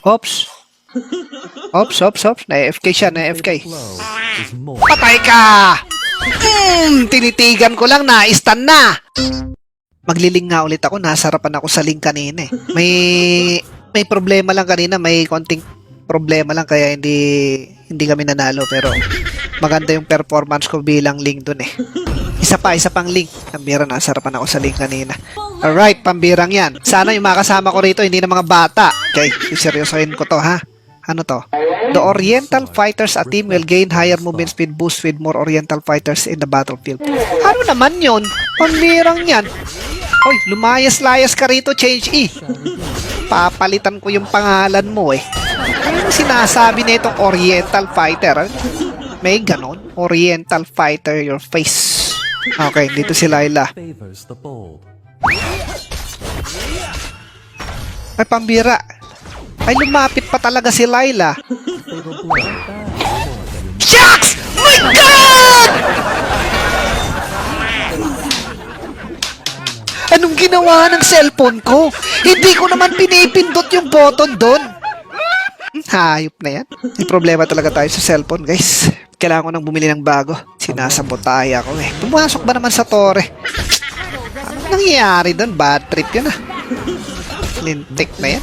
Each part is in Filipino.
Ops. Ops. Na-AFK siya, na-AFK. Patay ka! Tinitigan ko lang, na-stun na. Magliling nga ulit ako, nasarapan ako sa link kanina eh. May problema lang kanina, may konting problema lang kaya hindi kami nanalo, pero maganda yung performance ko bilang link dun eh. Isa pang link. Pambira, nasarapan ako sa link kanina. Alright, pambirang yan. Sana yung mga kasama ko rito, hindi na mga bata. Okay, seryosohin ko to ha. Ano to? The Oriental Fighters, a team will gain higher movement speed boost with more Oriental Fighters in the battlefield. Ano naman yun? Pambirang yan. Hoy, lumayas-layas ka rito, Change E. Papalitan ko yung pangalan mo eh. Ano sinasabi na itong Oriental Fighter? May ganon? Oriental Fighter, your face. Okay, dito si Layla. Ay, pambira. Ay, lumapit pa talaga si Layla. Shucks! My God! Anong ginawa ng cellphone ko? Hindi ko naman pinipindot yung button doon. Hayop na yan. May problema talaga tayo sa cellphone, guys. Kailangan ko nang bumili ng bago. Sinasabotay ako eh. Pumasok ba naman sa tore? Anong nangyayari doon? Bad trip yun ah. Lintik na yan.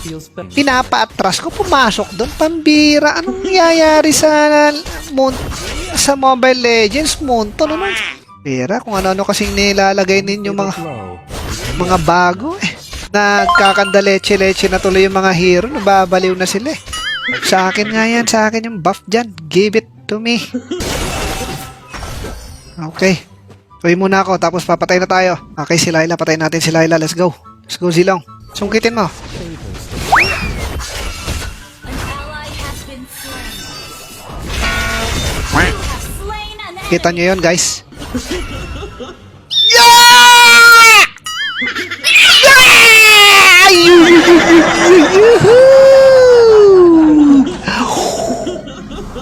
Pinapaatras ko, pumasok doon. Pambira. Anong nangyayari sa Mobile Legends? Munto naman. Pera, kung ano-ano kasing nilalagay ninyo mga bago eh. Nagkakanda leche-leche na tuloy yung mga hero. Nababaliw na sila eh. Sa akin nga yan. Sa akin yung buff dyan. Give it to me. Okay. Tuloy muna ako. Tapos papatay na tayo. Okay, si Layla. Patayin natin si Layla. Let's go. Let's go, Zilong. Sungkitin mo. Kita nyo yun, guys. Yeah!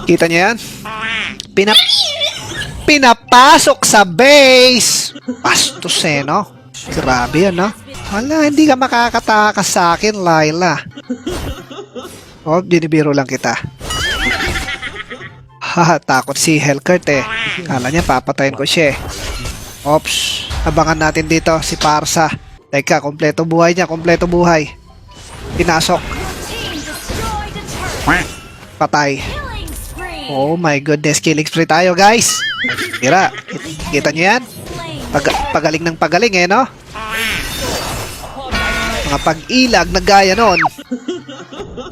Kita nyo yan? Pinapasok sa base. Bastos eh, no? Grabe yan, no? Wala, hindi ka makakatakas sa akin, Layla. Oh, binibiro lang kita. Haha, takot si Hellcurt eh. Kala niya papatayin ko siya eh. Ops, abangan natin dito si Parsa. Teka, kompleto buhay niya, kompleto buhay. Pinasok. Patay. Oh my goodness, killing spree tayo, guys. Mira, kita niyo yan? Pagaling ng pagaling eh, no? Mga pag-ilag na gaya nun.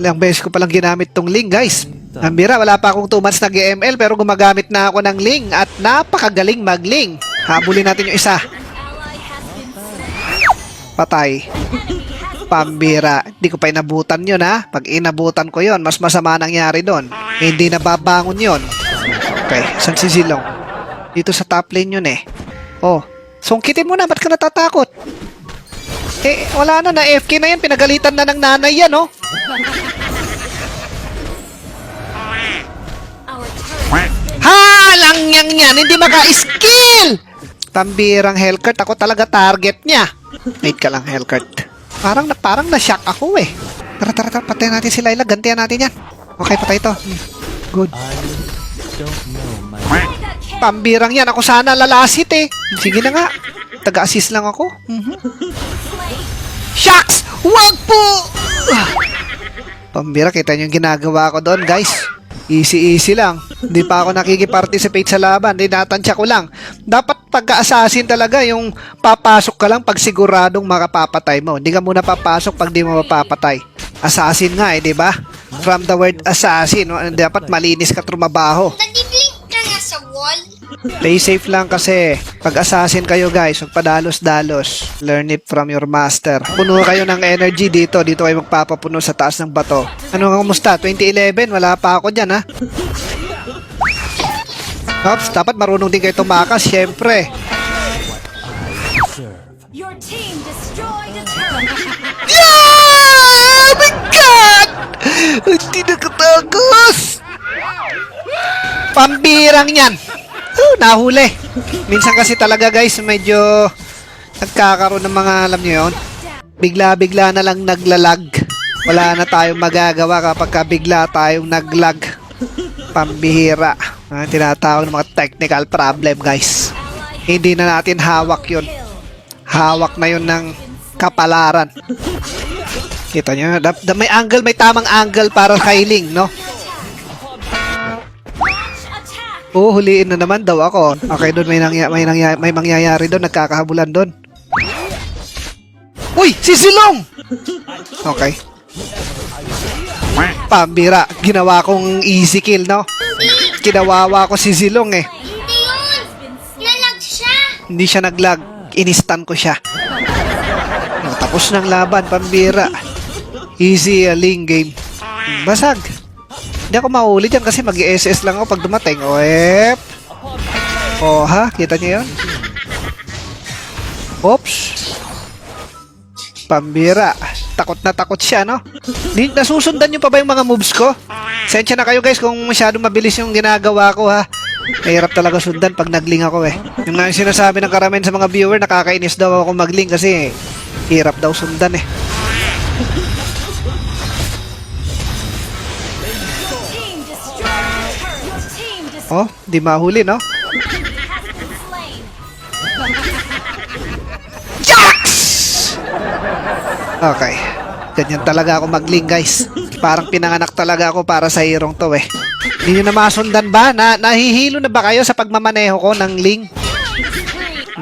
Ilang beses ko palang ginamit tong Ling, guys. Ang bira, wala pa akong 2 months nag-ML pero gumagamit na ako ng Ling at napakagaling mag-Ling. Habulin natin yung isa. Patay. Pambira. Hindi ko pa inabutan yun ha. Pag inabutan ko yun, mas masama nangyari doon. Hindi nababangon yun. Okay, saan si Zilong? Dito sa top lane yun eh. Oh, sungkitin mo na. Ba't ka natatakot? Eh, wala na. Na-FK na yan. Pinagalitan na ng nanay yan, oh. Halang yan. Hindi maka-skill. Pambirang Hellcurt. Ako talaga target niya. Wait ka lang, Hellcurt. Parang na-shock ako eh. Tara. Patayin natin si Layla. Gantihan natin yan. Okay, patay ito. Good. Pambirang yan. Ako sana lalasit eh. Sige na nga. Taga-assist lang ako. Shucks! Wag po! Pambira, kita nyo yung ginagawa ko doon, guys. Easy lang. Hindi pa ako nakikiparticipate sa laban. Tinatansya ko lang. Dapat pagka-assassin talaga yung papasok ka lang pag siguradong makapapatay mo. Hindi ka muna papasok pag di mo mapapatay. Assassin nga eh, di ba? From the word assassin, dapat malinis ka trumabaho. Nag-blink ka nga sa wall. Play safe lang kasi pag assassin kayo, guys, huwag padalos-dalos. Learn it from your master. Puno kayo ng energy dito. Dito kayo magpapapuno sa taas ng bato. Ano nga kumusta? 2011? Wala pa ako dyan, ha? Ops, dapat marunong din kayo tumakas, syempre. Your team destroyed a turret. Yeah! Oh my God! Hindi nakatakas! Pambirang yan! Nahuli. Minsan kasi talaga, guys, medyo nagkakaroon ng mga, alam nyo yun, bigla-bigla na lang naglalag. Wala na tayong magagawa kapag bigla tayong naglag. Pambihira. Tinatawag ng mga technical problem, guys. Hindi na natin hawak yun. Hawak na yun ng kapalaran. Kita nyo, may angle, may tamang angle para kay Ling, no? Oh, huliin na naman daw ako. Okay, doon may mangyayari doon, nagkakahabulan doon. Uy, si Silong! Okay. Pambira, ginawa kong easy kill, no? Kinawawa ko si Silong eh. Hindi yun! Nalag siya! Hindi siya naglag, inistan ko siya. No, tapos ng laban, pambira. Easy Ling game. Basag. Hindi ako mahuli dyan kasi mag-SS lang ako pag dumating. Oep. Oh ha, kita niyo yun? Oops. Pambira. Takot na takot siya, no? Nasusundan niyo pa ba yung mga moves ko? Sensya na kayo guys kung masyadong mabilis yung ginagawa ko ha. Mahirap talaga sundan pag nagling ako eh. Yung nga yung sinasabi ng karamihan sa mga viewer, nakakainis daw ako magling kasi hirap daw sundan eh. Team destroyed a turret. Your team destroyed Oh, di mahuli, no? has been slain. Jacks! Okay. Ganyan talaga ako magling, guys. Parang pinanganak talaga ako para sa hirong to eh. Hindi nyo na masundan ba? Nahihilo na ba kayo sa pagmamaneho ko ng Ling?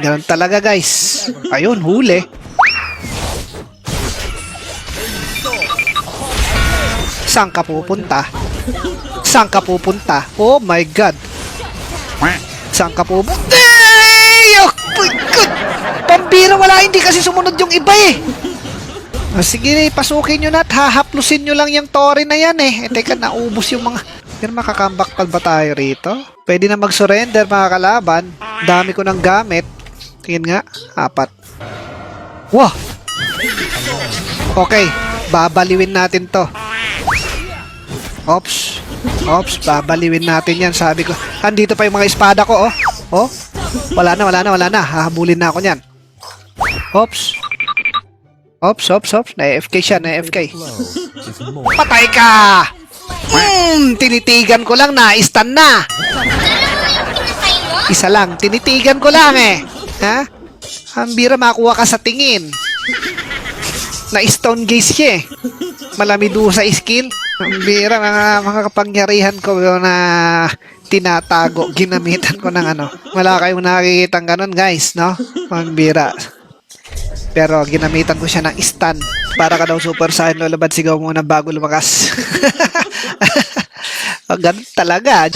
Ganun talaga, guys. Ayun, huli. Saan ka pupunta? Saan ka pupunta? Oh my God. Saan ka pupunta? Ay! Oh my God! Pambira, wala. Hindi kasi sumunod yung iba eh. Sige, pasukin nyo na at hahaplusin nyo lang yung Tori na yan eh. Teka, naubos yung mga... Pero makakambak pa ba tayo rito? Pwede na mag-surrender mga kalaban. Dami ko ng gamit. Tingin nga, 4. Wow! Okay, babaliwin natin to. Oops. Oops, babaliwin natin yan. Sabi ko, andito pa yung mga espada ko, oh. Oh, wala na. Hahabulin na ako niyan. Oops. Oops. Na-AFK siya, na-AFK. Patay ka! Tinitigan ko lang, na-stun na. Pinatay mo? Isa lang, tinitigan ko lang eh. Ha? Ang bira makuha ka sa tingin. Na-stone gaze siya eh. Malamido sa skill. Ang bira, mga kapangyarihan ko na tinatago. Ginamitan ko ng ano. Wala kayong nakikitang ganun guys, no? Ang bira. Pero ginamitan ko siya ng stun. Para ka daw Super Saiyan Lolabad, sigaw muna bago lumakas. Ganun talaga.